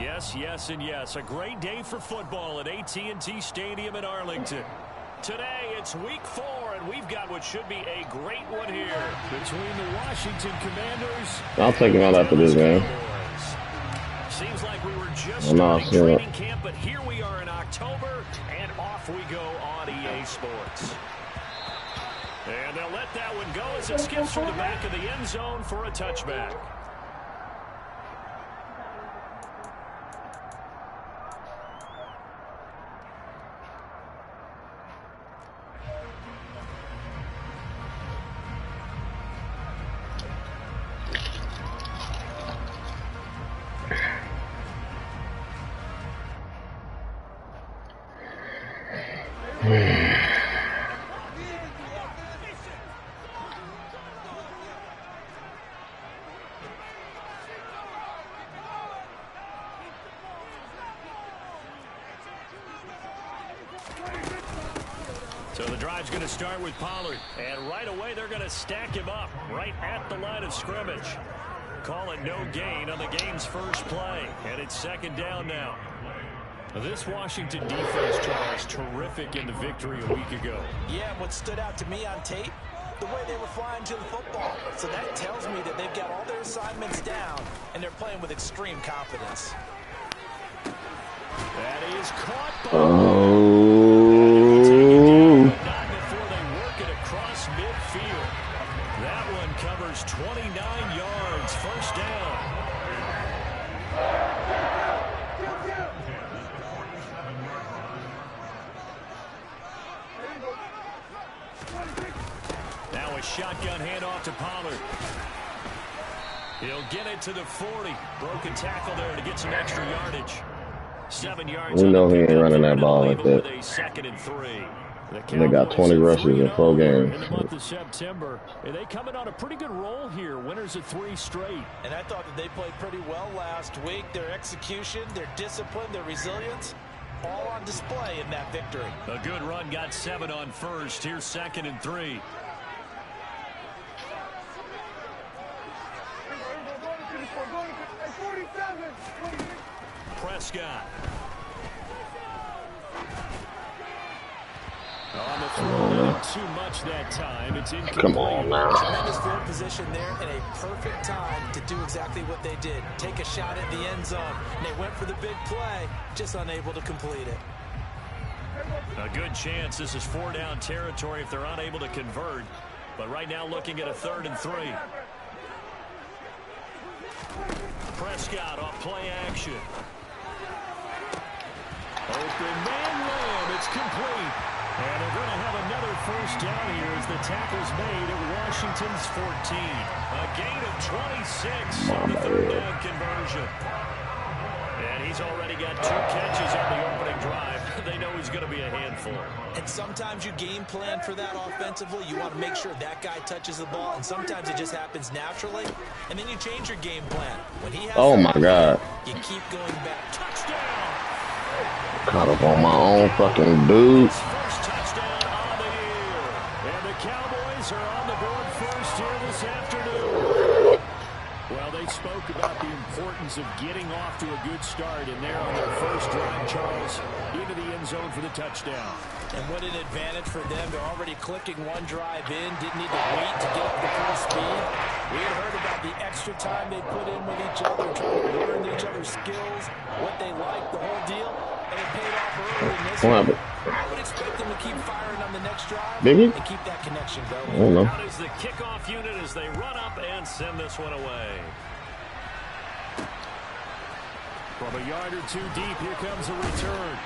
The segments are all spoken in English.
Yes, yes, and yes. A great day for football at AT&T Stadium in Arlington. Today, it's week 4, and we've got what should be a great one here between the Washington Commanders. I'll take him out after this game. Seems like we were just starting training camp, but here we are in October, and off we go on EA Sports. And they'll let that one go as it skips through the back of the end zone for a touchback. So the drive's going to start with Pollard. And right away, they're going to stack him up right at the line of scrimmage. Call it no gain on the game's first play. And it's second down now. This Washington defense, Charles, terrific in the victory a week ago. Yeah, what stood out to me on tape, the way they were flying to the football. So that tells me that they've got all their assignments down, and they're playing with extreme confidence. That is caught by... Not before they work it across midfield. That one covers 29 yards, first down. Now a shotgun handoff to Pollard. He'll get it to the 40. Broken tackle there to get some extra yardage. 7 yards. We know he ain't running that ball like that. A 2nd and 3. They got 20 rushes in 4 games. In the month of September, they coming on a pretty good roll here. Winners of 3 straight. And I thought that they played pretty well last week. Their execution, their discipline, their resilience, all on display in that victory. A good run, got 7 on first. Here's 2nd and 3. Prescott. On the throw, not too much that time. It's incomplete. Come on now. Tremendous field position there and a perfect time to do exactly what they did. Take a shot at the end zone. And they went for the big play, just unable to complete it. A good chance. This is 4-down territory if they're unable to convert. But right now looking at a 3rd and 3. Prescott off play action. Open man Lamb. It's complete. And they're going to have another first down here as the tackle's made at Washington's 14. A gain of 26 on the 3rd down conversion. And he's already got 2 catches on the opening drive. They know he's going to be a handful. And sometimes you game plan for that offensively. You want to make sure that guy touches the ball. And sometimes it just happens naturally. And then you change your game plan. When he has oh, my God. You keep going back. Touchdown! Caught up on my own fucking dude. First touchdown on the year. And the Cowboys are on the board first here this afternoon. Well, they spoke about the importance of getting off to a good start, and they're on their first drive, Charles, into the end zone for the touchdown. And what an advantage for them. They're already clicking one drive in, didn't need to wait to get up to full speed. We had heard about the extra time they put in with each other, trying to learn each other's skills, what they like, the whole deal. And it paid off early in this one. I would expect them to keep firing on the next drive and keep that connection going. I don't know. Out is the kickoff unit as they run up and send this one away. From a yard or 2 deep, here comes a return.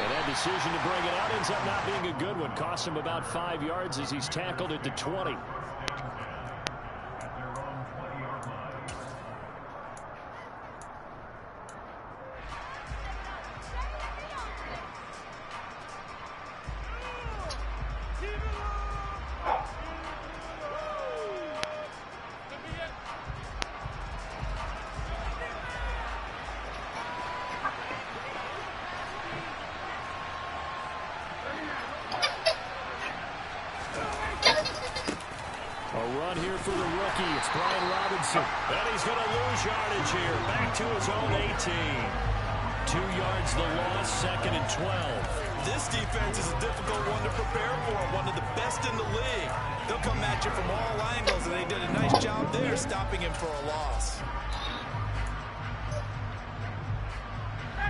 And that decision to bring it out ends up not being a good one. Costs him about 5 yards as he's tackled at the 20. For the rookie, it's Brian Robinson. And he's going to lose yardage here. Back to his own 18. 2 yards the loss, 2nd and 12. This defense is a difficult one to prepare for, one of the best in the league. They'll come at you from all angles, and they did a nice job there stopping him for a loss.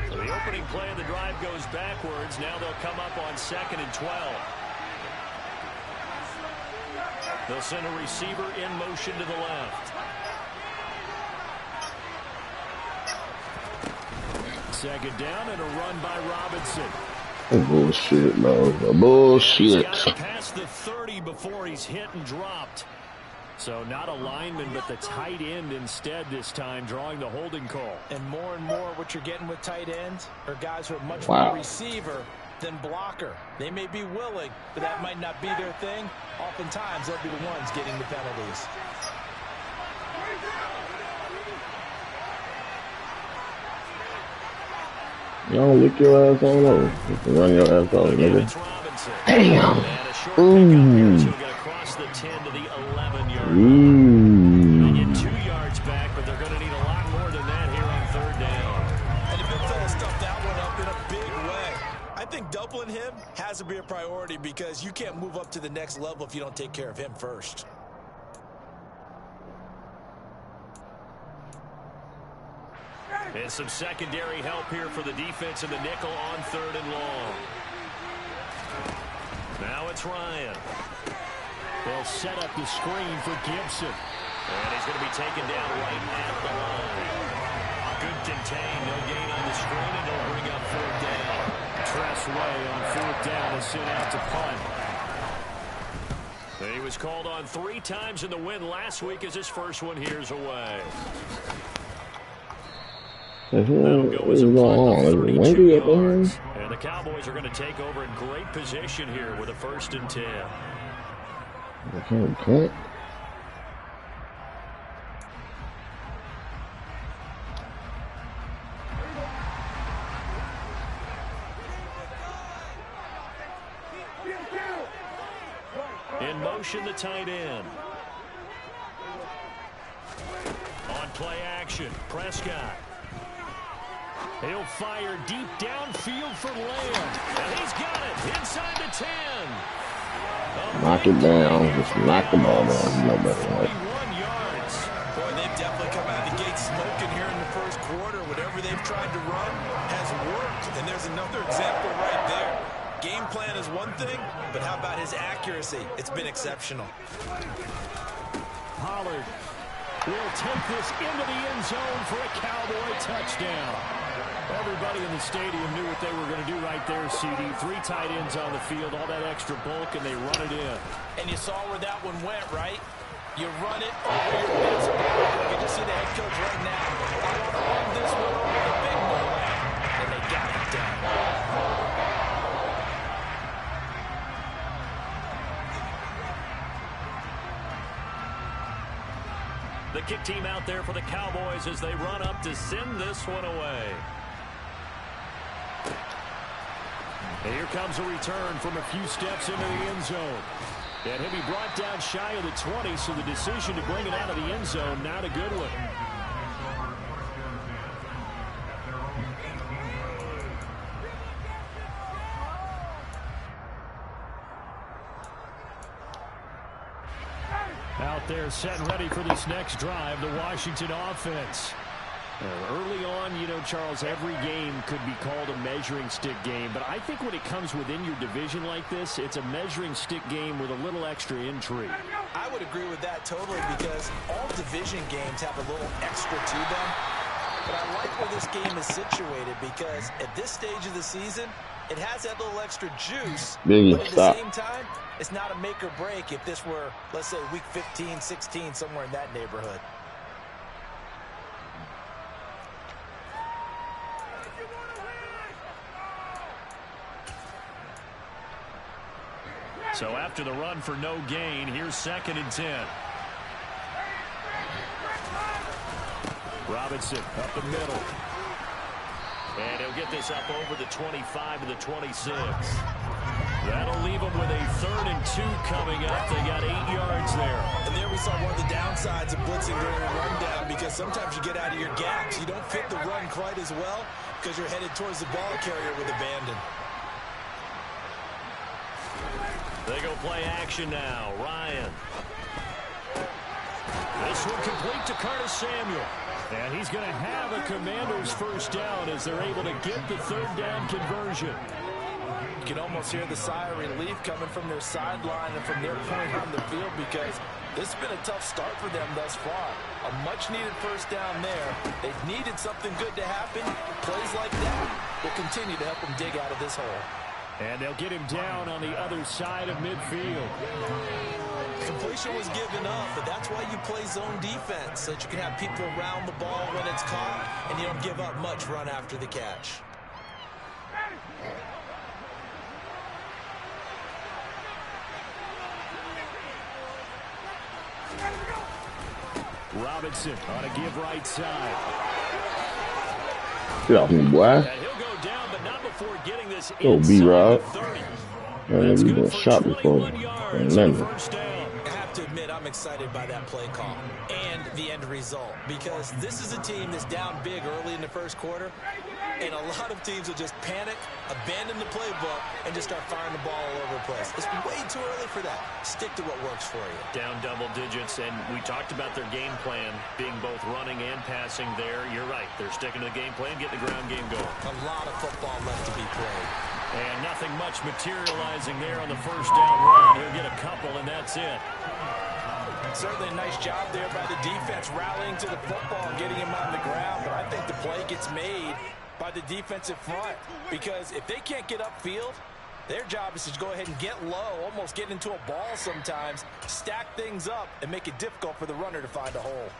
So the opening play of the drive goes backwards. Now they'll come up on 2nd and 12. They'll send a receiver in motion to the left. Second down and a run by Robinson. Bullshit, bro. Bullshit. He's got past the 30 before he's hit and dropped. So not a lineman, but the tight end instead this time, drawing the holding call. And more what you're getting with tight ends are guys who are much more receiver than blocker. They may be willing, but that might not be their thing. Oftentimes, they'll be the ones getting the penalties. Y'all lick your ass all over. You can run your ass off, nigga. Damn. Ooh. Across the 10 to the 11-yard line. They get 2 yards back, but they're going to need a lot more than that here on 3rd down. And the big fella stuffed that one up in a big way. I think doubling him has to be a priority because you can't move up to the next level if you don't take care of him first. And some secondary help here for the defense in the nickel on 3rd and long. Now it's Ryan. They'll set up the screen for Gibson. And he's going to be taken down right at the line. Good contain, no gain on the screen, and they'll bring up 4th down. Tressway on 4th down is sent out to punt. He was called on 3 times in the win last week as his first one here's away. That'll go as a punt of 32 yards. And the Cowboys are going to take over in great position here with a 1st and 10. Okay. In motion, the tight end. On play action, Prescott. He'll fire deep downfield for Lamb. And he's got it inside the 10. Knock it down. Just knock the ball down. No better way. 41 yards. Boy, they've definitely come out of the gate smoking here in the first quarter. Whatever they've tried to run has worked. And there's another example right there. Game plan is one thing, but how about his accuracy? It's been exceptional. Pollard will take this into the end zone for a Cowboy touchdown. Everybody in the stadium knew what they were going to do right there, CD. 3 tight ends on the field, all that extra bulk, and they run it in. And you saw where that one went, right? You run it over your best player. You can just see the head coach right now. I want to run this one over the big boy. And they got it done. The kick team out there for the Cowboys as they run up to send this one away. And here comes a return from a few steps into the end zone. And he'll be brought down shy of the 20, so the decision to bring it out of the end zone, not a good one. Out there set and ready for this next drive, the Washington offense. Early on, you know, Charles, every game could be called a measuring stick game. But I think when it comes within your division like this, it's a measuring stick game with a little extra intrigue. I would agree with that totally because all division games have a little extra to them. But I like where this game is situated because at this stage of the season, it has that little extra juice. Biggie, but at the same time, it's not a make or break if this were, let's say, week 15, 16, somewhere in that neighborhood. So after the run for no gain, here's 2nd and 10. Robinson up the middle. And he'll get this up over the 25 to the 26. That'll leave them with a 3rd and 2 coming up. They got 8 yards there. And there we saw one of the downsides of blitzing during a rundown because sometimes you get out of your gaps. You don't fit the run quite as well. because you're headed towards the ball carrier with abandon. They go play action now. Ryan. This one complete to Curtis Samuel. And he's going to have a Commander's first down as they're able to get the third down conversion. You can almost hear the sigh of relief coming from their sideline and from their point on the field because this has been a tough start for them thus far. A much-needed first down there. They've needed something good to happen. Plays like that will continue to help them dig out of this hole. And they'll get him down on the other side of midfield. Completion was given up, but that's why you play zone defense, so that you can have people around the ball when it's caught, and you don't give up much run after the catch. Robinson on a give right side. Get off me, boy. And he'll go down, but not before getting this Go inside B-Rob. the 30. Man, That's we've good been for shot before. 21 yards on Remember. first down. I have to admit, I'm excited by that play call and the end result because this is a team that's down big early in the first quarter, and a lot of teams will just panic, abandon the playbook, and just start firing the ball all over the place. It's way too early for that. Stick to what works for you. Down double digits, and we talked about their game plan being both running and passing there. You're right. They're sticking to the game plan, getting the ground game going. A lot of football left to be played. And nothing much materializing there on the first down run. He'll get a couple, and that's it. Certainly a nice job there by the defense rallying to the football and getting him on the ground, but I think the play gets made by the defensive front because if they can't get upfield, their job is to go ahead and get low, almost get into a ball sometimes, stack things up, and make it difficult for the runner to find a hole.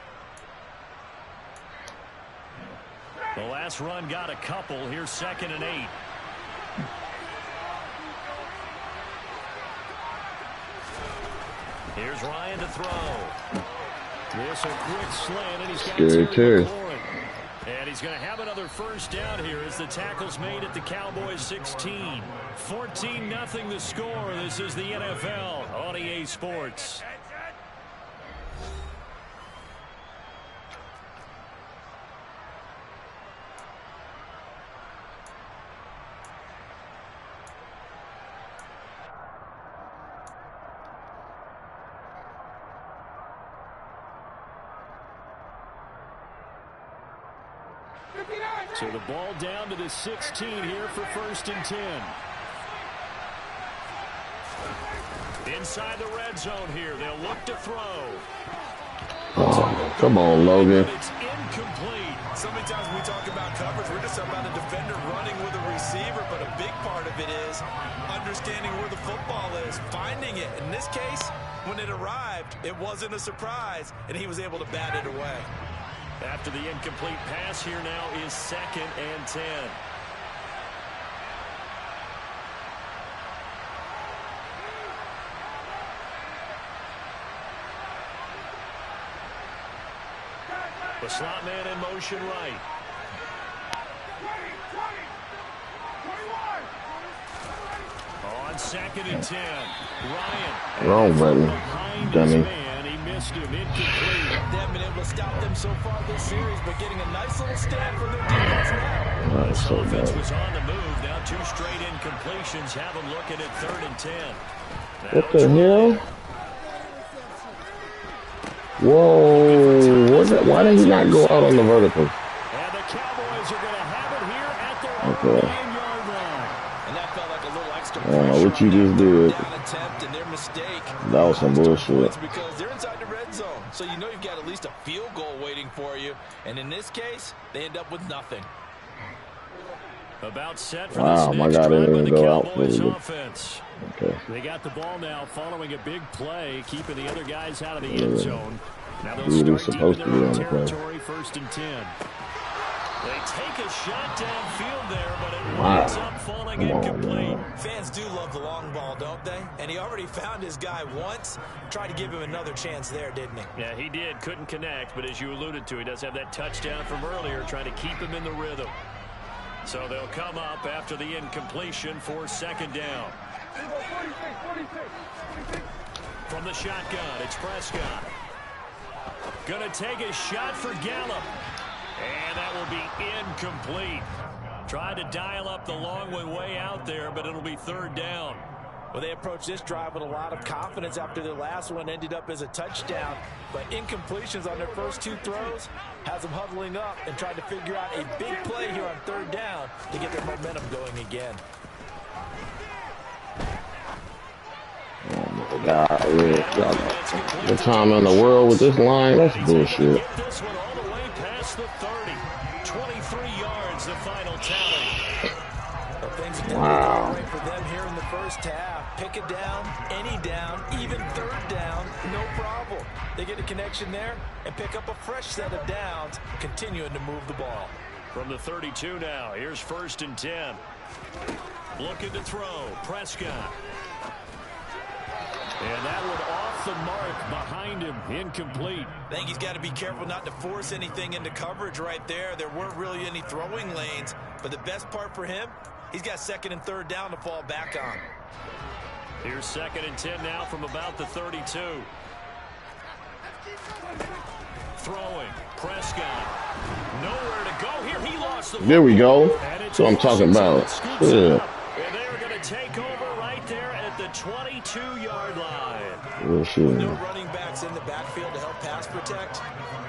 The last run got a couple. Here's 2nd and 8. Here's Ryan to throw. This a quick slant, and he's got Terry McLaurin. And he's going to have another first down here as the tackle's made at the Cowboys 16. 14-0 the score. This is the NFL on EA Sports. So the ball down to the 16 here for 1st and 10. Inside the red zone here. They'll look to throw. Oh, come on, Logan. It's incomplete. So many times when we talk about coverage, we're just about a defender running with a receiver, but a big part of it is understanding where the football is, finding it. In this case, when it arrived, it wasn't a surprise, and he was able to bat it away. After the incomplete pass, here now is 2nd and 10. The slot man in motion right. On 2nd and 10. Ryan. Wrong button. Dummy. He missed him. Incomplete. They haven't been able to stop them so far this series, but getting a nice little stand from their defense now. That's so Offense bad. was on the move. Now 2 straight incompletions have them looking at 3rd and 10. What the hell? Whoa. What the, why did he not go out on the vertical? And the Cowboys are going to have it here at their own 9-yard line. And that felt like a little extra pressure. What you just did. Down attempt and their mistake. That was some bullshit. Because they're inside the red zone. So you know you've got at least a field goal waiting for you. And in this case, they end up with nothing. About set for Wow, this my next God, drive didn't by even the go out Cowboys for the- offense. Okay. They got the ball now following a big play, keeping the other guys out of the end zone. Now they'll Dude, start he's supposed deep to in be their on own the play. territory, 1st and 10. They take a shot downfield there, but it Wow. winds up falling Come on, incomplete. man. Fans do love the long ball, don't they? And he already found his guy once. Tried to give him another chance there, didn't he? Yeah, he did. Couldn't connect, but as you alluded to, he does have that touchdown from earlier, trying to keep him in the rhythm. So they'll come up after the incompletion for 2nd down. From the shotgun, it's Prescott. Gonna take a shot for Gallup. And that will be incomplete. Tried to dial up the long way out there, but it'll be third down. Well, they approached this drive with a lot of confidence after their last one ended up as a touchdown. But incompletions on their first 2 throws has them huddling up and trying to figure out a big play here on third down to get their momentum going again. Oh, my God. The time in the world with this line, that's bullshit. Get this one all the way past the 30. 23 yards, the final tally. Well, things are definitely right for them here in the first half. Pick it down, any down, even third down, no problem. They get a connection there and pick up a fresh set of downs, continuing to move the ball. From the 32 now, here's 1st and 10. Looking to throw, Prescott. And that one off the mark behind him, incomplete. I think he's got to be careful not to force anything into coverage right there. There weren't really any throwing lanes, but the best part for him, he's got 2nd and 3rd down to fall back on. Here's 2nd and 10 now from about the 32. Throwing, Prescott. Nowhere to go here. He lost the ball. There we go. That's what I'm talking about. Yeah. And they're going to take over right there at the 22-yard line. With no running backs in the backfield to help pass protect,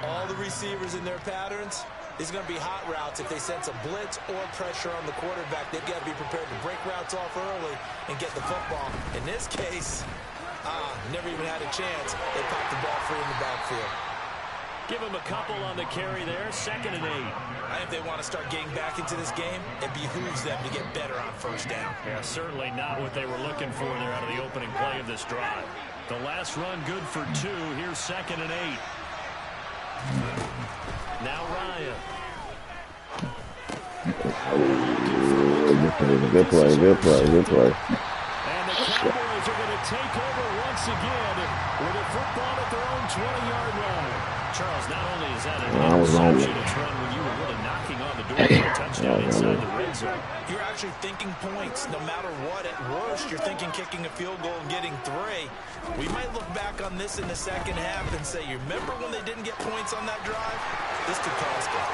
all the receivers in their patterns, it's going to be hot routes. If they sense a blitz or pressure on the quarterback, they've got to be prepared to break routes off early and get the football. In this case, never even had a chance. They popped the ball free in the backfield. Give them a couple on the carry there, 2nd and 8. I think if they want to start getting back into this game, it behooves them to get better on 1st down. Yeah, certainly not what they were looking for there out of the opening play of this drive. The last run good for 2. Here's 2nd and 8. Now Ryan. Good play, good play, good play. And the Cowboys are going to take over once again with a football at their own 20-yard line. Charles, not only is that an interception, it's run when you were really knocking on the door for a touchdown inside the red zone. You're actually thinking points no matter what. At worst, you're thinking kicking a field goal and getting 3. We might look back on this in the second half and say, you remember when they didn't get points on that drive? This could cost them.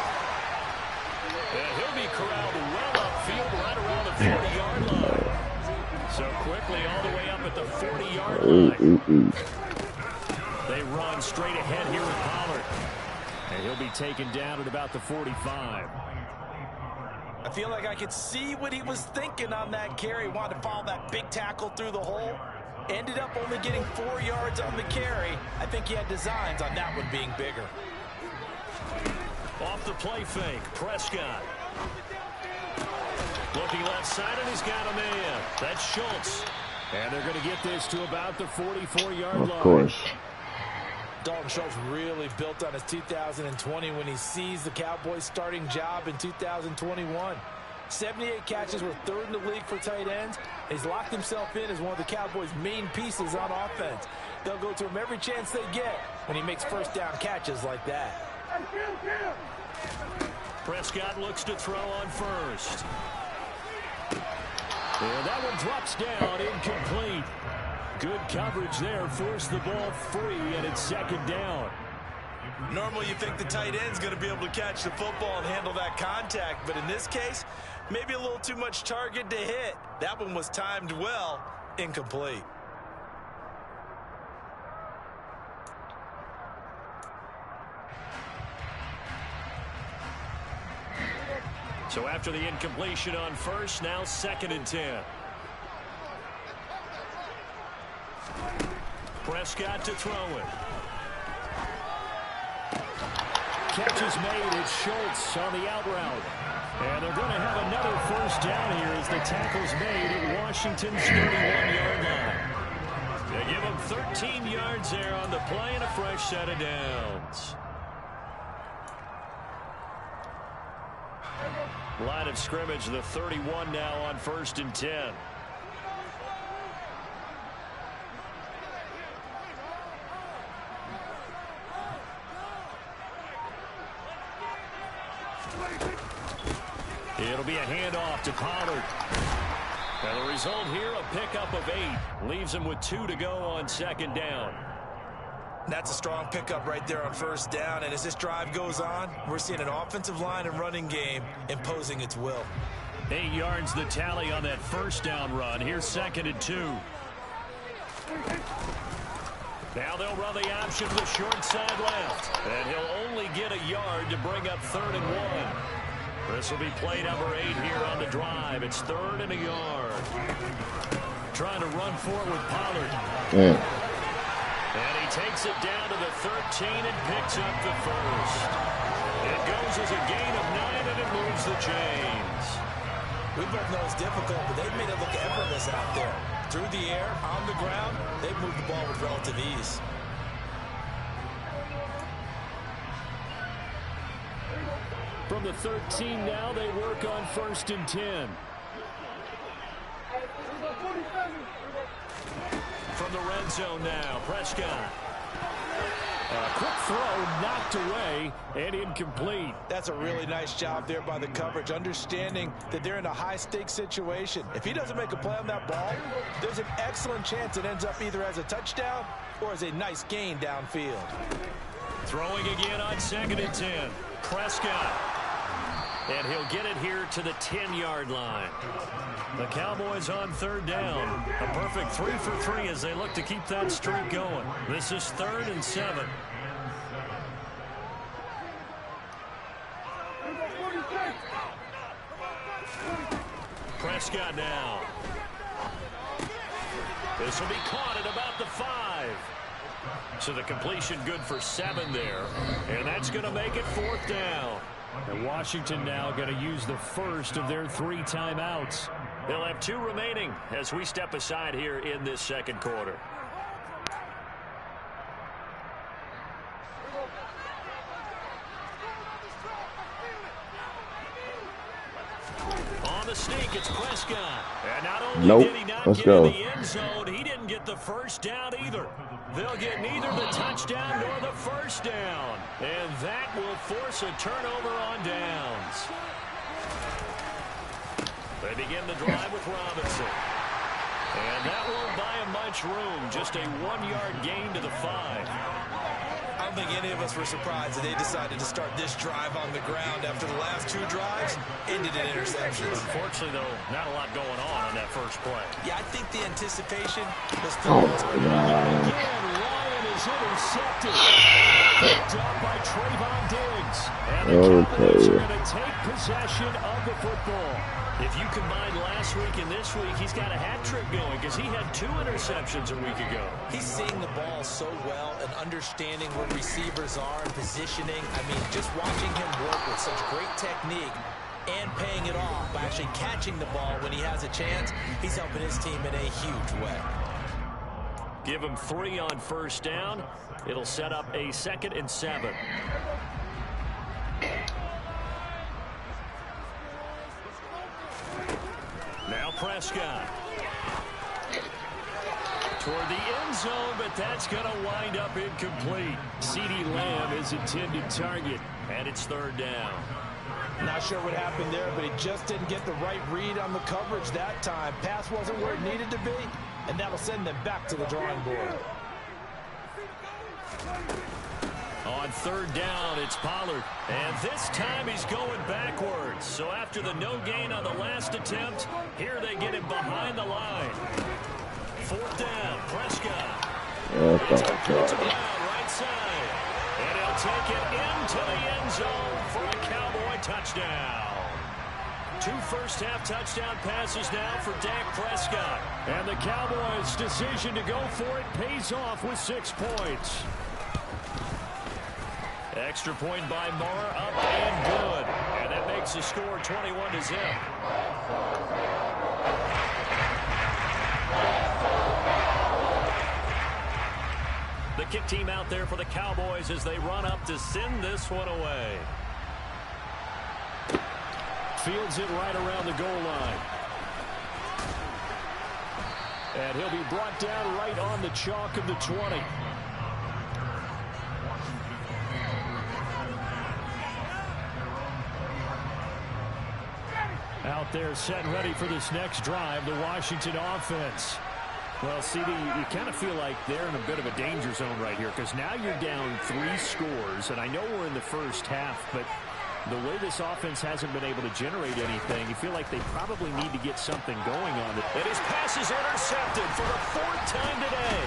And he'll be corralled well upfield right around the 40-yard line. So quickly all the way up at the 40-yard line. They run straight ahead here with Pollard. And he'll be taken down at about the 45. I feel like I could see what he was thinking on that carry. Wanted to follow that big tackle through the hole. Ended up only getting 4 yards on the carry. I think he had designs on that one being bigger. Off the play fake, Prescott. Looking left side, and he's got a man. That's Schultz. And they're going to get this to about the 44-yard line. Of course. Dalton Schultz really built on his 2020 when he seized the Cowboys' starting job in 2021. 78 catches, were 3rd in the league for tight ends. He's locked himself in as one of the Cowboys' main pieces on offense. They'll go to him every chance they get when he makes 1st down catches like that. Prescott looks to throw on 1st. And that one drops down, incomplete. Good coverage there, forced the ball free, and it's 2nd down. Normally you think the tight end's going to be able to catch the football and handle that contact, but in this case, maybe a little too much target to hit. That one was timed well, incomplete. So after the incompletion on 1st, now 2nd and 10. Prescott to throw it. Catch is made. It's Schultz on the out route. And they're going to have another 1st down here as the tackle's made at Washington's 31-yard line. They give him 13 yards there on the play and a fresh set of downs. Line of scrimmage, the 31 now on 1st and 10. It'll be a handoff to Pollard. And the result here, a pickup of 8. Leaves him with 2 to go on 2nd down. That's a strong pickup right there on 1st down. And as this drive goes on, we're seeing an offensive line and running game imposing its will. 8 yards the tally on that first down run. Here's 2nd and 2. Now they'll run the option to the short side left. And he'll only get a yard to bring up 3rd and 1. This will be play number 8 here on the drive. It's 3rd and a yard. Trying to run forward with Pollard. And he takes it down to the 13 and picks up the first. It goes as a gain of 9, and it moves the chains. We both know it's difficult, but they've made it look effortless out there. Through the air, on the ground, they've moved the ball with relative ease. From the 13 now, they work on 1st and 10. From the red zone now, Prescott. A quick throw knocked away and incomplete. That's a really nice job there by the coverage, understanding that they're in a high-stakes situation. If he doesn't make a play on that ball, there's an excellent chance it ends up either as a touchdown or as a nice gain downfield. Throwing again on 2nd and 10. Prescott. And he'll get it here to the 10-yard line. The Cowboys on 3rd down. A perfect 3 for 3 as they look to keep that streak going. This is 3rd and 7. Prescott now. This will be caught at about the 5. So the completion good for 7 there. And that's going to make it 4th down. And Washington now going to use the first of their 3 timeouts. They'll have 2 remaining as we step aside here in this 2nd quarter. On the sneak, it's Prescott. And not only did he not get in the end zone, he didn't get the first down either. They'll get neither the touchdown nor the first down. And that will force a turnover on downs. They begin the drive with Robinson. And that won't buy him much room. Just a 1-yard gain to the 5. I don't think any of us were surprised that they decided to start this drive on the ground after the last 2 drives ended in interceptions. Unfortunately, though, not a lot going on that first play. Yeah, I think the anticipation was again, Ryan is intercepted. Picked up by Trayvon Diggs. And the Cowboys are going to take possession of the football. If you combine last week and this week, he's got a hat trick going because he had 2 interceptions a week ago. He's seeing the ball so well and understanding where receivers are and positioning. I mean, just watching him work with such great technique and paying it off by actually catching the ball when he has a chance, he's helping his team in a huge way. Give him 3 on first down. It'll set up a 2nd and 7. Now Prescott. Toward the end zone, but that's going to wind up incomplete. CeeDee Lamb is intended target, and it's 3rd down. Not sure what happened there, but he just didn't get the right read on the coverage that time. Pass wasn't where it needed to be, and that'll send them back to the drawing board. On 3rd down, it's Pollard. And this time he's going backwards. So after the no gain on the last attempt, here they get him behind the line. 4th down, Prescott. It's complete to Brown, right side. And he'll take it into the end zone for a Cowboy touchdown. 2 first-half touchdown passes now for Dak Prescott. And the Cowboys' decision to go for it pays off with 6 points. Extra point by Moore, up and good. And that makes the score 21-0. The kick team out there for the Cowboys as they run up to send this one away. Fields it right around the goal line. And he'll be brought down right on the chalk of the 20. Out there set and ready for this next drive, the Washington offense. Well, CD, you kind of feel like they're in a bit of a danger zone right here because now you're down 3 scores, and I know we're in the first half, but The way this offense hasn't been able to generate anything, you feel like they probably need to get something going on it. And his pass is intercepted for the 4th time today.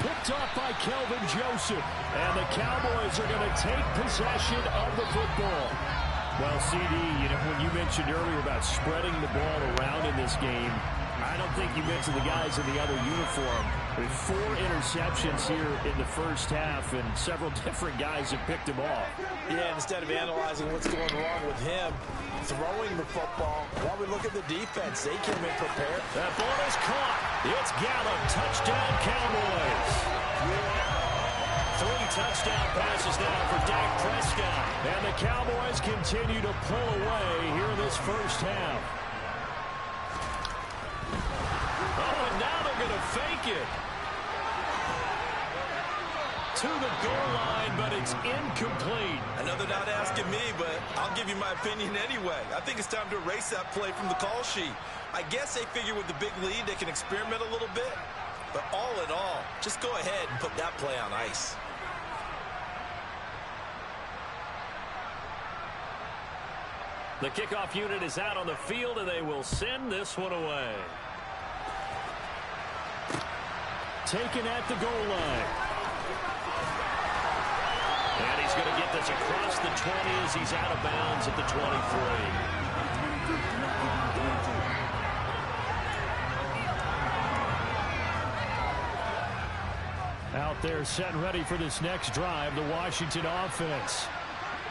Picked off by Kelvin Joseph. And the Cowboys are going to take possession of the football. Well, CD, when you mentioned earlier about spreading the ball around in this game, I don't think you mentioned the guys in the other uniform. With 4 interceptions here in the first half, and several different guys have picked him off. Yeah, instead of analyzing what's going wrong with him, throwing the football, while we look at the defense, they came in prepared. That ball is caught. It's Gallup. Touchdown, Cowboys. 3 touchdown passes now for Dak Prescott. And the Cowboys continue to pull away here in this first half. Oh, and now they're going to fake it. To the goal line, but it's incomplete. I know they're not asking me, but I'll give you my opinion anyway. I think it's time to erase that play from the call sheet. I guess they figure with the big lead they can experiment a little bit. But all in all, just go ahead and put that play on ice. The kickoff unit is out on the field, and they will send this one away. Taken at the goal line. And he's going to get this across the 20 as he's out of bounds at the 23. Out there set and ready for this next drive, the Washington offense.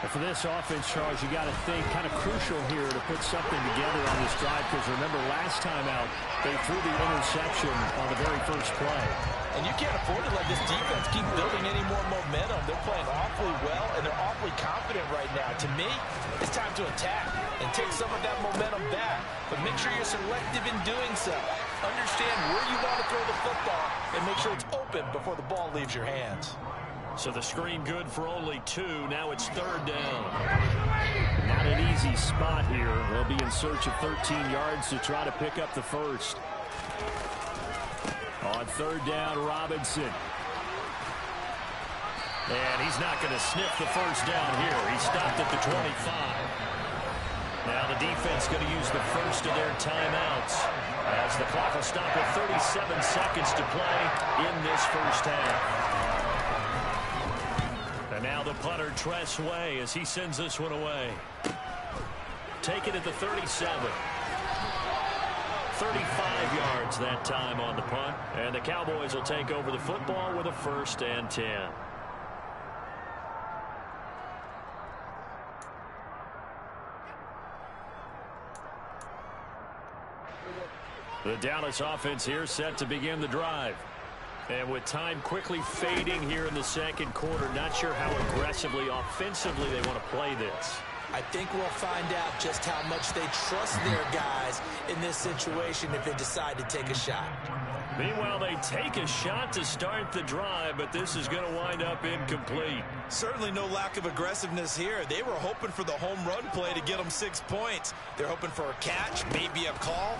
And for this offense, Charles, you got to think kind of crucial here to put something together on this drive, because remember last time out they threw the interception on the very first play. And you can't afford to let this defense keep building any more momentum. They're playing awfully well, and they're awfully confident right now. To me, it's time to attack and take some of that momentum back. But make sure you're selective in doing so. Understand where you want to throw the football and make sure it's open before the ball leaves your hands. So the screen good for only 2. Now it's 3rd down. Not an easy spot here. They'll be in search of 13 yards to try to pick up the first. On 3rd down, Robinson. And he's not going to sniff the first down here. He stopped at the 25. Now the defense going to use the first of their timeouts, as the clock will stop with 37 seconds to play in this first half. And now the punter, Tress Way, as he sends this one away. Take it at the 37. 35 yards that time on the punt. And the Cowboys will take over the football with a 1st and 10. The Dallas offense here set to begin the drive. And with time quickly fading here in the second quarter, not sure how aggressively, offensively they want to play this. I think we'll find out just how much they trust their guys in this situation if they decide to take a shot. Meanwhile, they take a shot to start the drive, but this is going to wind up incomplete. Certainly no lack of aggressiveness here. They were hoping for the home run play to get them 6 points. They're hoping for a catch, maybe a call,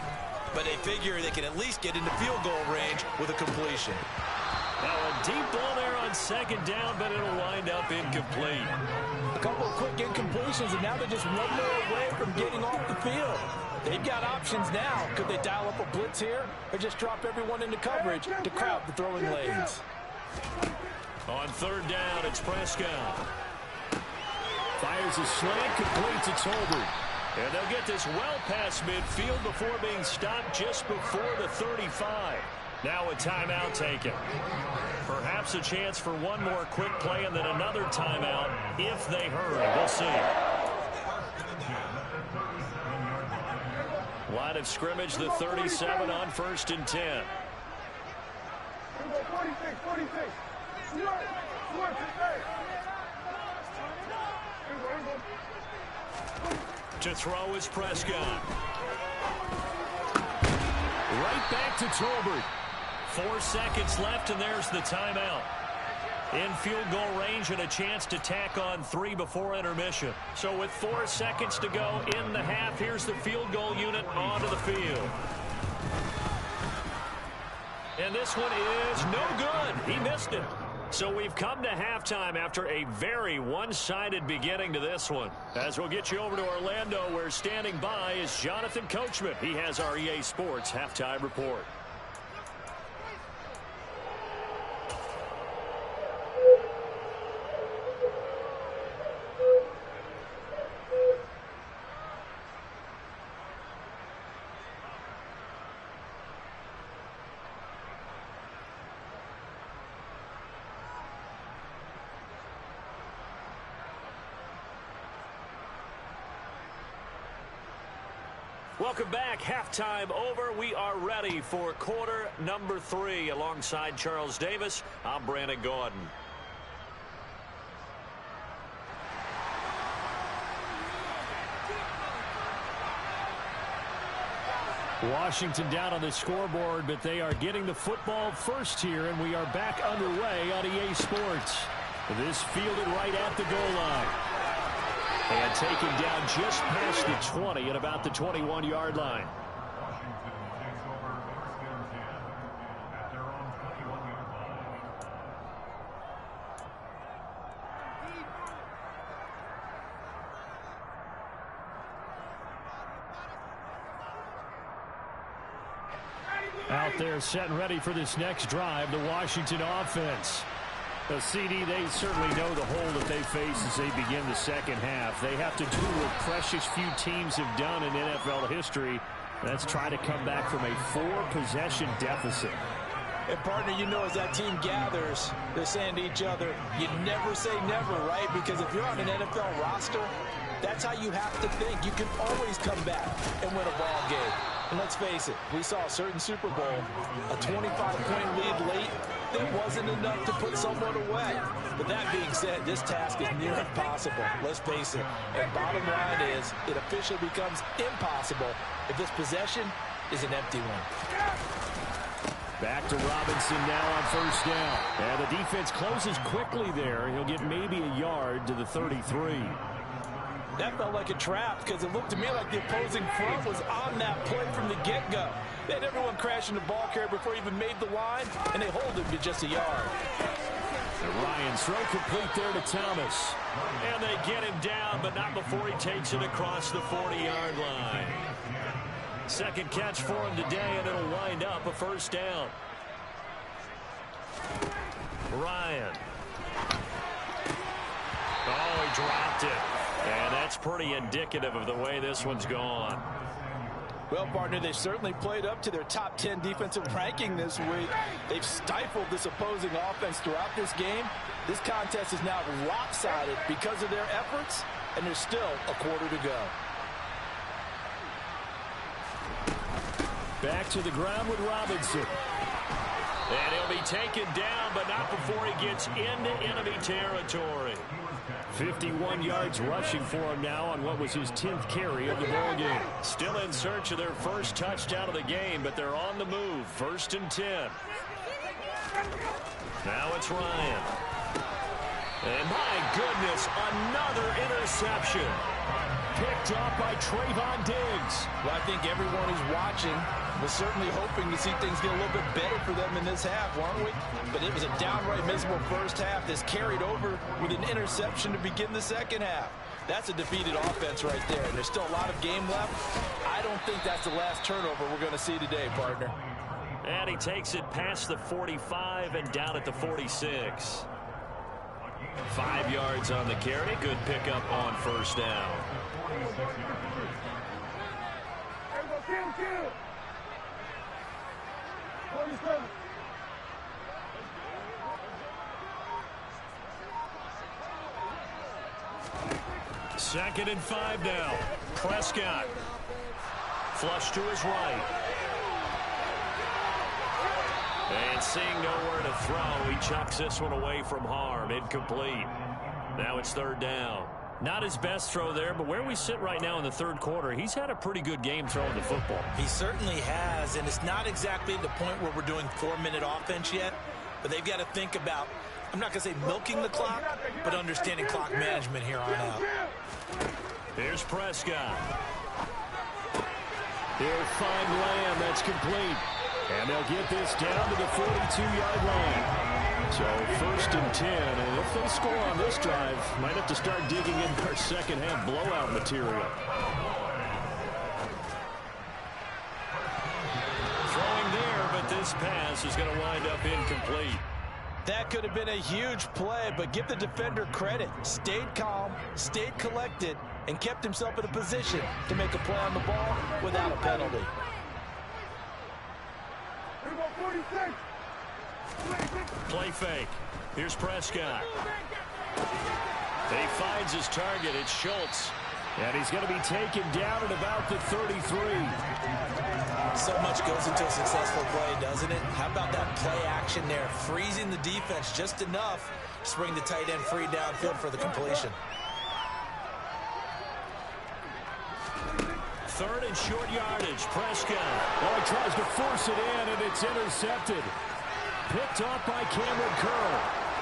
but they figure they can at least get into field goal range with a completion. Now a deep ball there on 2nd down, but it'll wind up incomplete. A couple of quick incompletions, and now they're just 1 more away from getting off the field. They've got options now. Could they dial up a blitz here, or just drop everyone into coverage to crowd the throwing lanes? On 3rd down, it's Prescott. Fires a slant, completes it Tolbert. And they'll get this well past midfield before being stopped just before the 35. Now a timeout taken. Perhaps a chance for one more quick play and then another timeout if they hurry. We'll see. Line of scrimmage, the 37 on 1st and 10. To throw is Prescott. Right back to Tolbert. 4 seconds left, and there's the timeout. In field goal range and a chance to tack on 3 before intermission. So with 4 seconds to go in the half, here's the field goal unit onto the field. And this one is no good. He missed it. So we've come to halftime after a very one-sided beginning to this one. As we'll get you over to Orlando, where standing by is Jonathan Coachman. He has our EA Sports halftime report. Welcome back. Halftime over. We are ready for quarter number 3. Alongside Charles Davis, I'm Brandon Gaudin. Washington down on the scoreboard, but they are getting the football first here, and we are back underway on EA Sports. This fielded right at the goal line. And taken down just past the 20 at about the 21-yard line. Out there set and ready for this next drive, the Washington offense. The CD, they certainly know the hole that they face as they begin the second half. They have to do what precious few teams have done in NFL history. That's try to come back from a 4-possession deficit. And partner, you know, as that team gathers, they're saying to each other, you never say never, right? Because if you're on an NFL roster, that's how you have to think. You can always come back and win a ball game. And let's face it, we saw a certain Super Bowl, a 25-point lead late. That wasn't enough to put someone away. But that being said, this task is near impossible. Let's face it. And bottom line is, it officially becomes impossible if this possession is an empty one. Back to Robinson now on first down. And the defense closes quickly there. He'll get maybe a yard to the 33. That felt like a trap because it looked to me like the opposing front was on that play from the get-go. They had everyone crashing the ball carrier before he even made the line, and they hold him to just a yard. And Ryan's throw complete there to Thomas. And they get him down, but not before he takes it across the 40-yard line. Second catch for him today, and it'll wind up a first down. Ryan. Oh, he dropped it. And that's pretty indicative of the way this one's gone. Well, partner, they've certainly played up to their top 10 defensive ranking this week. They've stifled this opposing offense throughout this game. This contest is now lopsided because of their efforts, and there's still a quarter to go. Back to the ground with Robinson. And he'll be taken down, but not before he gets into enemy territory. 51 yards rushing for him now on what was his 10th carry of the ball game. Still in search of their first touchdown of the game, but they're on the move. 1st and 10. Now it's Ryan. And my goodness, another interception. Picked off by Trayvon Diggs. Well, I think everyone who's watching was certainly hoping to see things get a little bit better for them in this half, weren't we? But it was a downright miserable first half that's carried over with an interception to begin the second half. That's a defeated offense right there. And there's still a lot of game left. I don't think that's the last turnover we're going to see today, partner. And he takes it past the 45 and down at the 46. 5 yards on the carry. Good pickup on first down. Second and 5 now. Prescott. Flush to his right. And seeing nowhere to throw, he chucks this one away from harm. Incomplete. Now it's 3rd down. Not his best throw there, but where we sit right now in the 3rd quarter, he's had a pretty good game throwing the football. He certainly has, and it's not exactly the point where we're doing 4-minute offense yet, but they've got to think about, I'm not going to say milking the clock, but understanding clock management here on out. Here's Prescott. He'll find Lamb. That's complete. And they'll get this down to the 42-yard line. So 1st and 10, and if they score on this drive, might have to start digging into our second half blowout material. Throwing there, but this pass is going to wind up incomplete. That could have been a huge play, but give the defender credit. Stayed calm, stayed collected, and kept himself in a position to make a play on the ball without a penalty. Play fake. Here's Prescott. He finds his target. It's Schultz. And he's going to be taken down at about the 33. So much goes into a successful play, doesn't it? How about that play action there? Freezing the defense just enough to bring the tight end free downfield for the completion. 3rd and short yardage. Prescott. Oh, he tries to force it in, and it's intercepted. Picked off by Cameron Curl.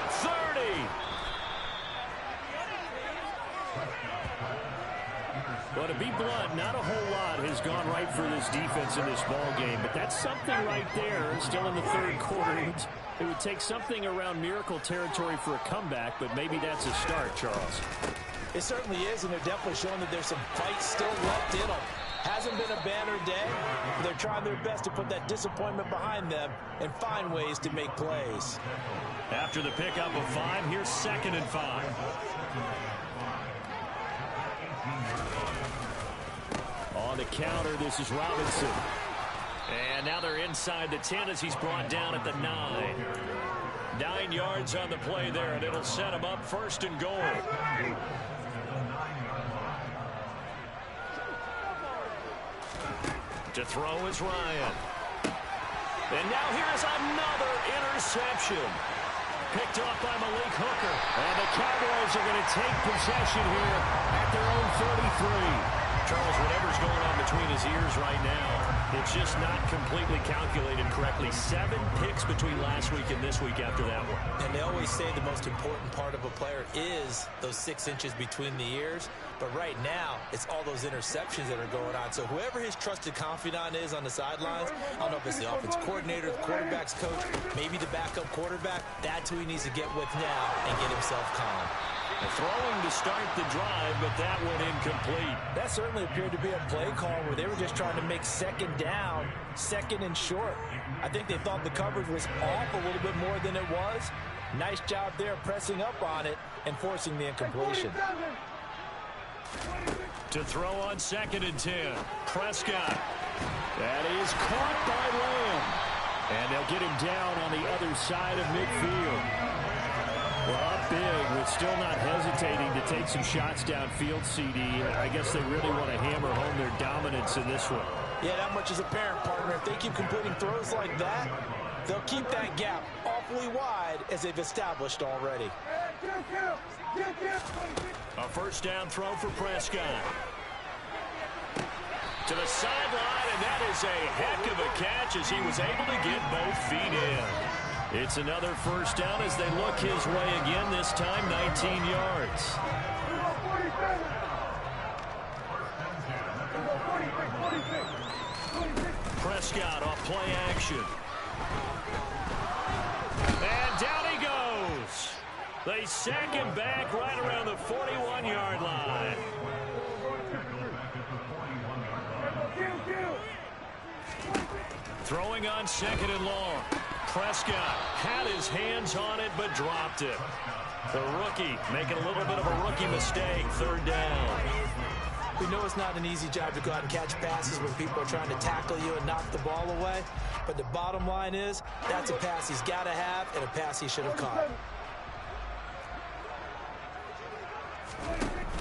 30. Well, to be blunt, not a whole lot has gone right for this defense in this ball game, but that's something right there. Still in the 3rd quarter. It would take something around miracle territory for a comeback, but maybe that's a start, Charles. It certainly is, and they're definitely showing that there's some fight still left in them. Hasn't been a banner day, but they're trying their best to put that disappointment behind them and find ways to make plays. After the pickup of 5, here's 2nd and 5. On the counter, this is Robinson. And now they're inside the 10 as he's brought down at the 9. 9 yards on the play there, and it'll set him up 1st and goal. To throw is Ryan. And now here's another interception. Picked off by Malik Hooker. And the Cowboys are going to take possession here at their own 33. Charles, whatever's going on between his ears right now, it's just not completely calculated correctly. 7 picks between last week and this week after that one. And they always say the most important part of a player is those 6 inches between the ears. But right now, it's all those interceptions that are going on. So whoever his trusted confidant is on the sidelines, I don't know if it's the offense coordinator, the quarterback's coach, maybe the backup quarterback, that's who he needs to get with now and get himself calm. Throwing to start the drive, but that one incomplete. That certainly appeared to be a play call where they were just trying to make 2nd down, 2nd and short. I think they thought the coverage was off a little bit more than it was. Nice job there pressing up on it and forcing the incompletion. To throw on 2nd and 10. Prescott. That is caught by Lamb. And they'll get him down on the other side of midfield. Well, up big, but still not hesitating to take some shots downfield, CD. I guess they really want to hammer home their dominance in this one. Yeah, that much is apparent, partner. If they keep completing throws like that, they'll keep that gap awfully wide as they've established already. A 1st down throw for Prescott. To the sideline, and that is a heck of a catch as he was able to get both feet in. It's another 1st down as they look his way again, this time 19 yards. Prescott off play action. And down he goes. They sack him back right around the 41-yard line. Throwing on 2nd and long. Prescott had his hands on it, but dropped it. The rookie making a little bit of a rookie mistake. 3rd down. We know it's not an easy job to go out and catch passes when people are trying to tackle you and knock the ball away. But the bottom line is, that's a pass he's got to have and a pass he should have caught.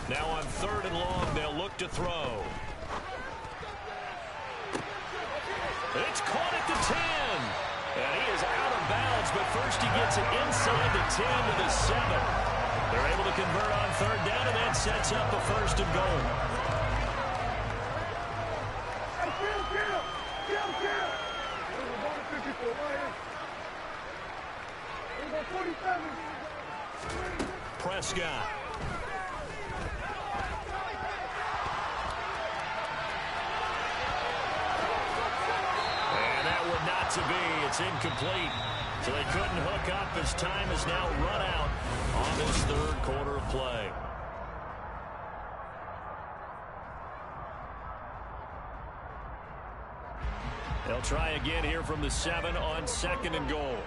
Now on 3rd and long, they'll look to throw. It's caught at the 10. And he is out of bounds, but first he gets it inside the 10 to the 7. They're able to convert on 3rd down, and that sets up a 1st and goal. Prescott. To be. It's incomplete. So they couldn't hook up as time is now run out on this third quarter of play. They'll try again here from the 7 on 2nd and goal.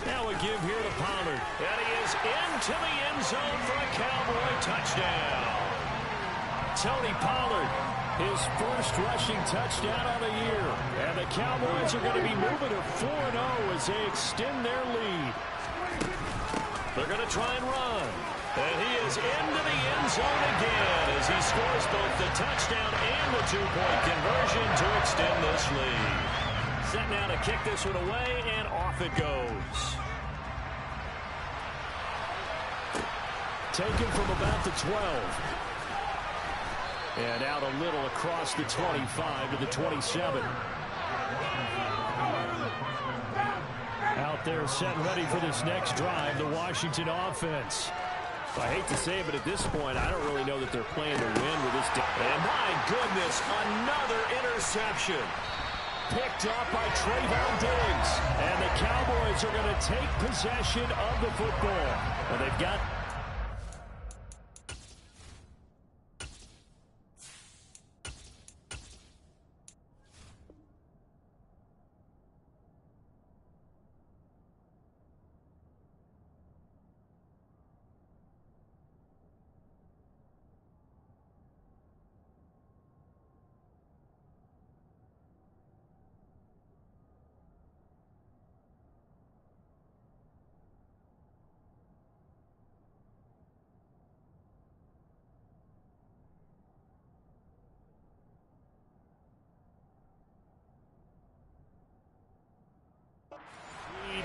Now a give here to Pollard. And he is into the end zone for a Cowboy touchdown. Tony Pollard, his first rushing touchdown of the year. And the Cowboys are going to be moving to 4-0 as they extend their lead. They're going to try and run. And he is into the end zone again as he scores both the touchdown and the 2-point conversion to extend this lead. Set now to kick this one away, and off it goes. Taken from about the 12. And out a little across the 25 to the 27. Out there set and ready for this next drive, the Washington offense. I hate to say it, but at this point, I don't really know that they're playing to win with this. And my goodness, another interception. Picked up by Trayvon Diggs. And the Cowboys are going to take possession of the football. Well, they've got...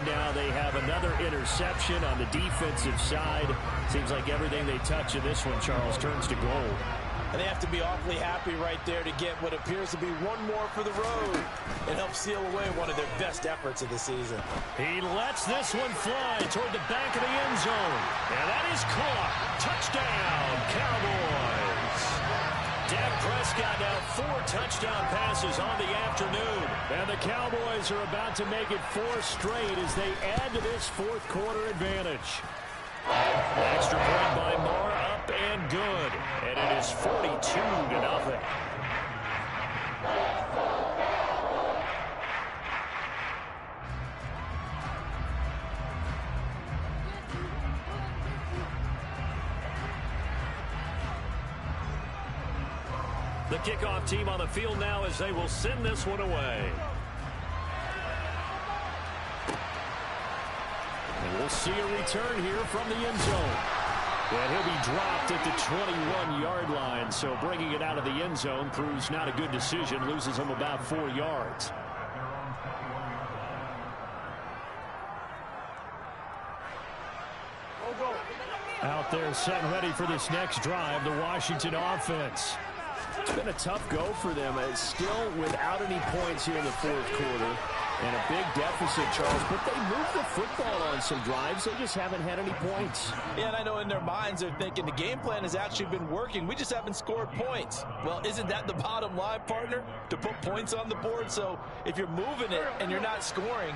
Now they have another interception on the defensive side. Seems like everything they touch in this one, Charles, turns to gold. And they have to be awfully happy right there to get what appears to be one more for the road and help seal away one of their best efforts of the season. He lets this one fly toward the back of the end zone. And that is caught. Touchdown, Cowboys. Dak Prescott now 4 touchdown passes on the afternoon. And the Cowboys are about to make it 4 straight as they add to this fourth quarter advantage. Extra point by Moore, up and good. And it is 42-0. The kickoff team on the field now as they will send this one away. And we'll see a return here from the end zone. And he'll be dropped at the 21-yard line, so bringing it out of the end zone proves not a good decision, loses him about 4 yards. Out there set and ready for this next drive, the Washington offense. It's been a tough go for them. It's still without any points here in the fourth quarter. And a big deficit, Charles. But they moved the football on some drives. They just haven't had any points. Yeah, and I know in their minds they're thinking the game plan has actually been working. We just haven't scored points. Well, isn't that the bottom line, partner? To put points on the board? So if you're moving it and you're not scoring,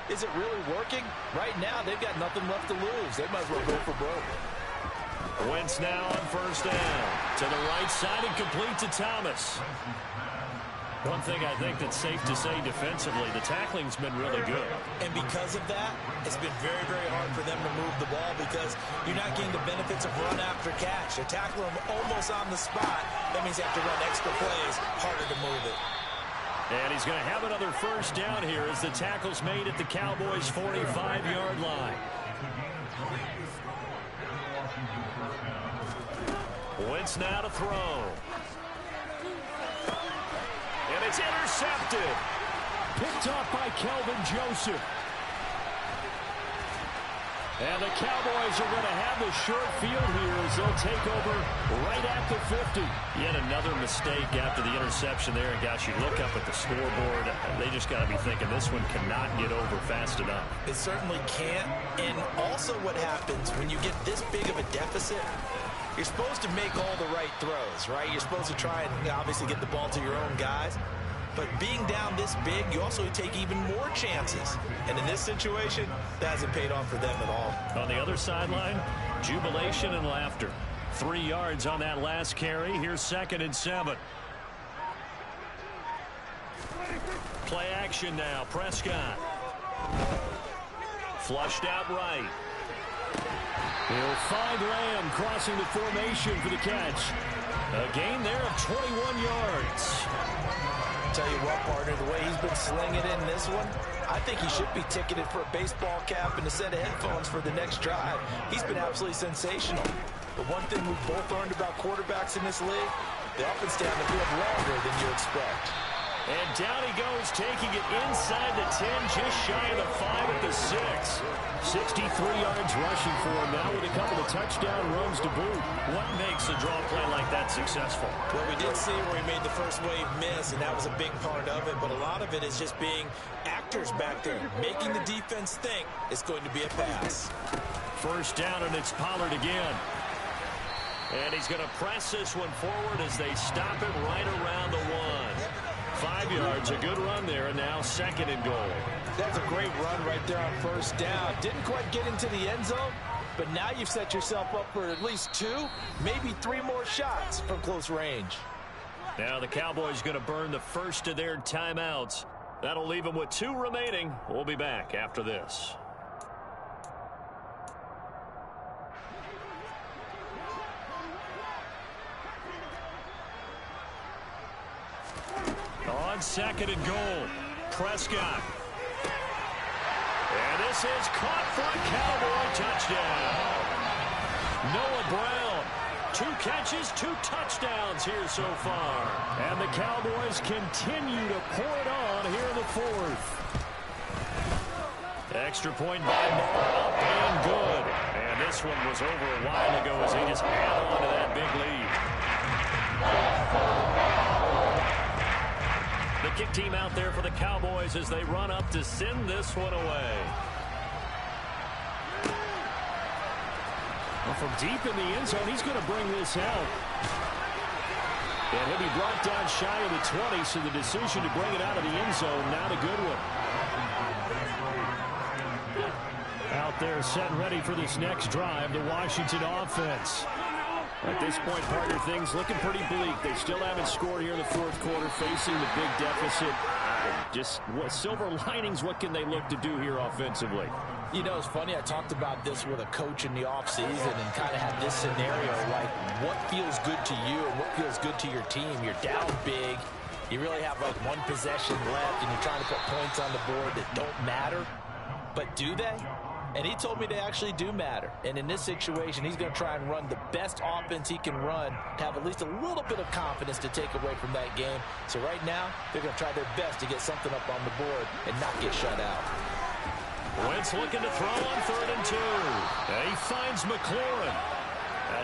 is it really working? Right now, they've got nothing left to lose. They might as well go for broke. Wentz now on first down. To the right side and complete to Thomas. One thing I think that's safe to say defensively, the tackling's been really good. And because of that, it's been very, very hard for them to move the ball because you're not getting the benefits of run after catch. They tackle them almost on the spot. That means you have to run extra plays, harder to move it. And he's going to have another first down here as the tackle's made at the Cowboys' 45-yard line. Wentz now to throw. And it's intercepted. Picked off by Kelvin Joseph. And the Cowboys are going to have the short field here as they'll take over right at the 50. Yet another mistake after the interception there. And gosh, you look up at the scoreboard, they just got to be thinking this one cannot get over fast enough. It certainly can't. And also what happens when you get this big of a deficit, you're supposed to make all the right throws, right? You're supposed to try and obviously get the ball to your own guys. But being down this big, you also take even more chances. And in this situation, that hasn't paid off for them at all. On the other sideline, jubilation and laughter. 3 yards on that last carry. Here's 2nd and 7. Play action now. Prescott. Flushed out right. He'll find Lamb crossing the formation for the catch. A gain there of 21 yards. Tell you what, partner, the way he's been slinging in this one, I think he should be ticketed for a baseball cap and a set of headphones for the next drive. He's been absolutely sensational. But one thing we've both learned about quarterbacks in this league, they often stay on the field longer than you expect. And down he goes, taking it inside the 10, just shy of the 5 at the 6. 63 yards rushing for him now with a couple of touchdown runs to boot. What makes a draw play like that successful? Well, we did see where he made the first wave miss, and that was a big part of it. But a lot of it is just being actors back there, making the defense think it's going to be a pass. First down, and it's Pollard again. And he's going to press this one forward as they stop him right around the 1. 5 yards, a good run there, and now 2nd and goal. That's a great run right there on first down. Didn't quite get into the end zone, but now you've set yourself up for at least 2, maybe 3 more shots from close range. Now the Cowboys going to burn the first of their timeouts. That'll leave them with 2 remaining. We'll be back after this. On 2nd and goal, Prescott. And this is caught for a Cowboy touchdown. Noah Brown, 2 catches, 2 touchdowns here so far. And the Cowboys continue to pour it on here in the 4th. Extra point by Moore, up and good. And this one was over a while ago as they just add on to that big lead. The kick team out there for the Cowboys as they run up to send this one away. Well, from deep in the end zone, he's going to bring this out. And he'll be brought down shy of the 20, so the decision to bring it out of the end zone, not a good one. Out there set ready for this next drive, the Washington offense. At this point, partner, things looking pretty bleak. They still haven't scored here in the 4th quarter, facing the big deficit. Just what silver linings, what can they look to do here offensively? You know, it's funny, I talked about this with a coach in the offseason and kind of had this scenario, like what feels good to you and what feels good to your team. You're down big. You really have like 1 possession left, and you're trying to put points on the board that don't matter. But do they? And he told me they actually do matter. And in this situation, he's going to try and run the best offense he can run to have at least a little bit of confidence to take away from that game. So right now, they're going to try their best to get something up on the board and not get shut out. Wentz looking to throw on 3rd and 2. And he finds McLaurin.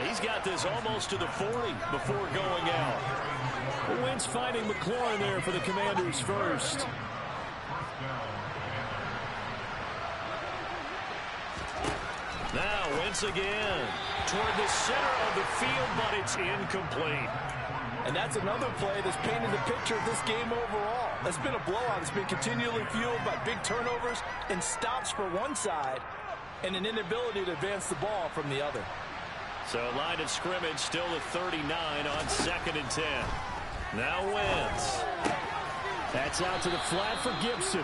He's got this almost to the 40 before going out. Wentz finding McLaurin there for the Commanders first. Now Wentz again toward the center of the field, but it's incomplete. And that's another play that's painted the picture of this game overall. That's been a blowout. It's been continually fueled by big turnovers and stops for one side and an inability to advance the ball from the other. So line of scrimmage still at 39 on 2nd and 10. Now Wentz. That's out to the flat for Gibson.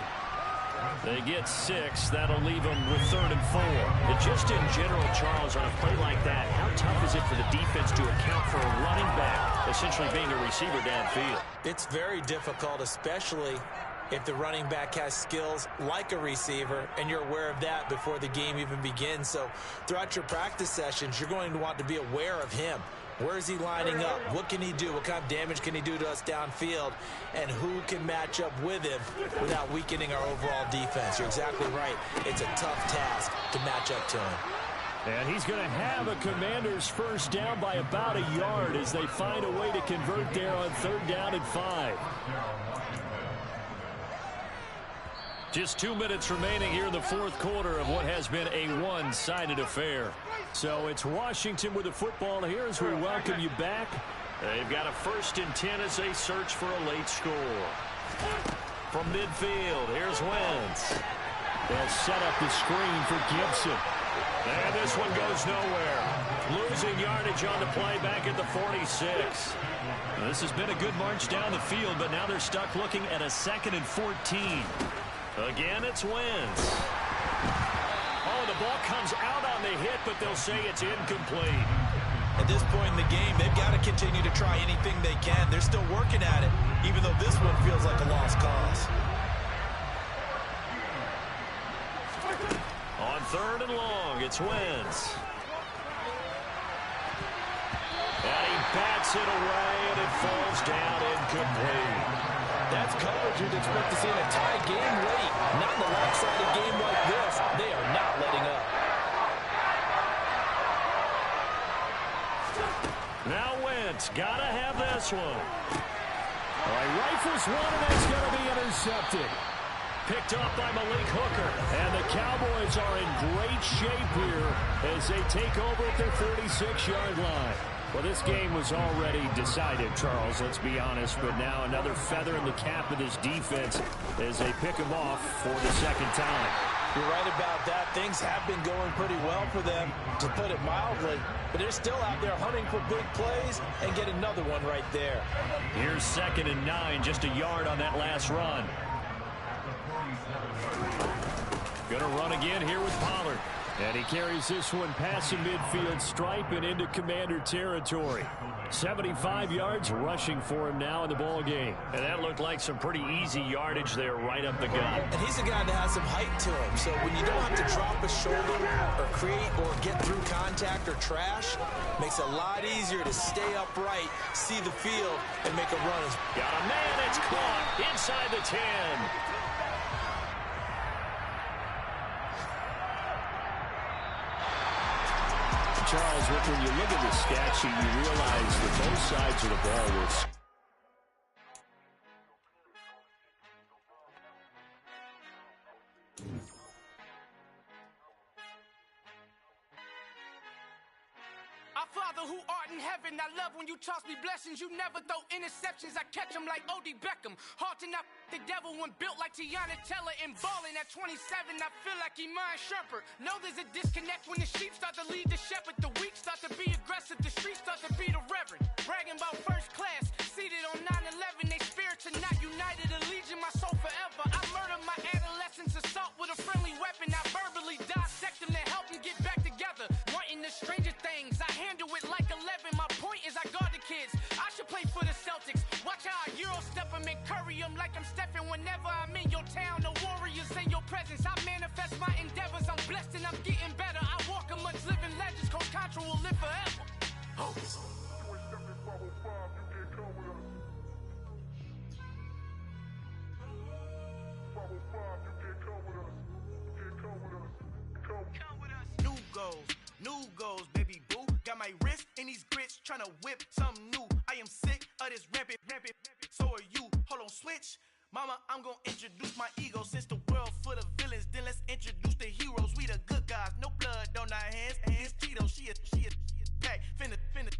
They get 6. That'll leave them with 3rd and 4. But just in general, Charles, on a play like that, how tough is it for the defense to account for a running back essentially being a receiver downfield? It's very difficult, especially if the running back has skills like a receiver, and you're aware of that before the game even begins. So throughout your practice sessions, you're going to want to be aware of him. Where is he lining up? What can he do? What kind of damage can he do to us downfield? And who can match up with him without weakening our overall defense? You're exactly right. It's a tough task to match up to him. And he's going to have a Commanders first down by about a yard as they find a way to convert there on 3rd down and 5. Just 2 minutes remaining here in the 4th quarter of what has been a one-sided affair. So it's Washington with the football here as we welcome you back. They've got a 1st and 10 as they search for a late score. From midfield, here's Wentz. They'll set up the screen for Gibson. And this one goes nowhere. Losing yardage on the play back at the 46. This has been a good march down the field, but now they're stuck looking at a 2nd and 14. Again, it's Wentz. Oh, the ball comes out on the hit, but they'll say it's incomplete. At this point in the game, they've got to continue to try anything they can. They're still working at it, even though this one feels like a lost cause. On 3rd and long, it's Wentz. And he bats it away, and it falls down incomplete. That's coverage you'd expect to see in a tie game late. Not in a lopsided game like this. They are not letting up. Now Wentz, gotta have this one. All right, rifles one, and it's going to be intercepted. Picked up by Malik Hooker. And the Cowboys are in great shape here as they take over at their 36-yard line. Well, this game was already decided, Charles, let's be honest. But now another feather in the cap of this defense as they pick them off for the 2nd time. You're right about that. Things have been going pretty well for them, to put it mildly. But they're still out there hunting for big plays and get another one right there. Here's 2nd and 9, just a yard on that last run. Gonna run again here with Pollard. And he carries this one past the midfield stripe and into Commander territory. 75 yards rushing for him now in the ball game. And that looked like some pretty easy yardage there right up the gut. And he's a guy that has some height to him. So when you don't have to drop a shoulder or create or get through contact or trash, makes it a lot easier to stay upright, see the field, and make a run. Got a man, it's caught inside the 10. Charles, when you look at the stat sheet, you realize that both sides of the ball were... Our Father who art in heaven, I love when you toss me blessings. You never throw interceptions, I catch them like O.D. Beckham. Hard to not the devil when built like Tiana Teller and balling at 27. I feel like Iman Shumpert. Know there's a disconnect when the sheep start to lead the shepherd. The weak start to be aggressive, the streets start to be the reverend. Bragging about first class, seated on 9/11. They spirits are not united, a legion, my soul forever. I murdered my adolescence, assault with a friendly weapon. I verbally dissect them to help them get back together. Wanting the stranger things, I handle it like 11. My point is I guard the kids. I should play for the Celtics. Watch how I Euro step them and curry them like I'm stepping. Whenever I'm in your town, the warriors in your presence. I manifest my endeavors. I'm blessed and I'm getting better. I walk amongst living legends. Coach Contra will live forever. Oh. New goals, baby boo. Got my wrist in these grits, tryna whip something new. I am sick of this rampant. So are you. Hold on, switch. Mama, I'm gonna introduce my ego. Since the world full of villains, then let's introduce the heroes. We the good guys, no blood on our hands. Hands Tito, she is back. Finna,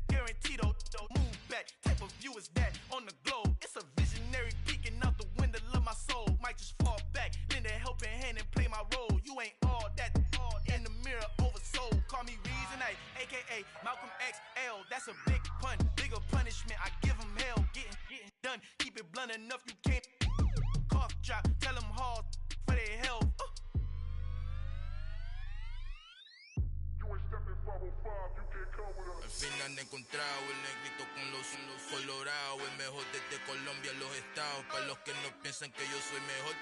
guaranteed. Move back. Type of view is that on the globe? It's a visionary peeking out the window of my soul. Might just fall back, lend a helping hand and play my role. You ain't all that in the mirror oversold. Call me Reason A, aka Malcolm XL. That's a big pun, bigger punishment. I give him hell, getting done. Keep it blunt enough, you can't cough drop. Tell them hard for their health. Al fin han encontrado el negrito con los colorados, el mejor desde Colombia, los estados. Para los que no piensan que yo soy mejor,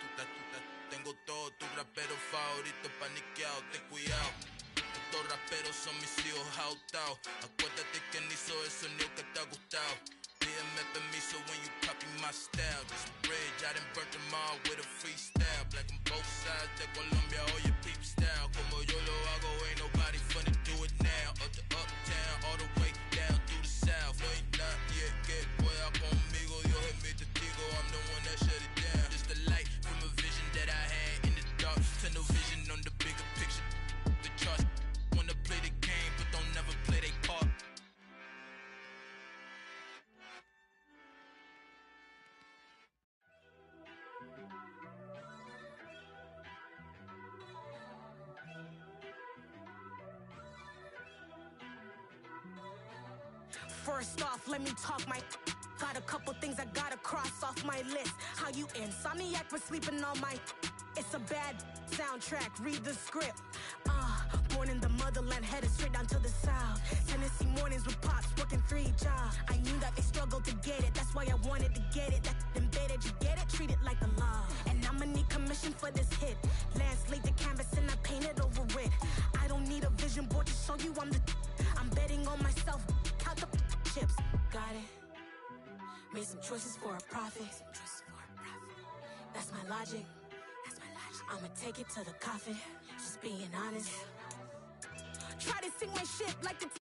tengo todo, tu rapero favorito paniqueado, ten cuidado. Estos raperos son mis hijos jautados. Acuérdate que ni hizo el sonido que te ha gustado. Pídeme permiso when you copy my style. This bridge, I done burnt them all with a freestyle. Black on both sides de Colombia, oye peep style. Como yo lo hago, ain't nobody finna do it now. Up to uptown, all the way down through the south. No hay nadie que pueda conmigo, Dios es mi testigo. I'm the one that shut it down. Just the light from a vision that I had in the dark. Tunnel vision on the bigger picture. The charts wanna play the game, but don't never play their part. First off, let me talk my... Got a couple things I gotta cross off my list. How you insomniac for sleeping on my... It's a bad soundtrack, read the script. Born in the motherland, headed straight down to the south. Tennessee mornings with pops, working 3 jobs. I knew that they struggled to get it, that's why I wanted to get it. That embedded, you get it, treat it like a law. And I'ma need commission for this hit. Lance laid the canvas and I painted over it. I don't need a vision board to show you I'm betting on myself, count the chips. Got it. Made some choices for a profit. That's my logic. I'ma take it to the coffin. Just being honest. Try to sing my shit like the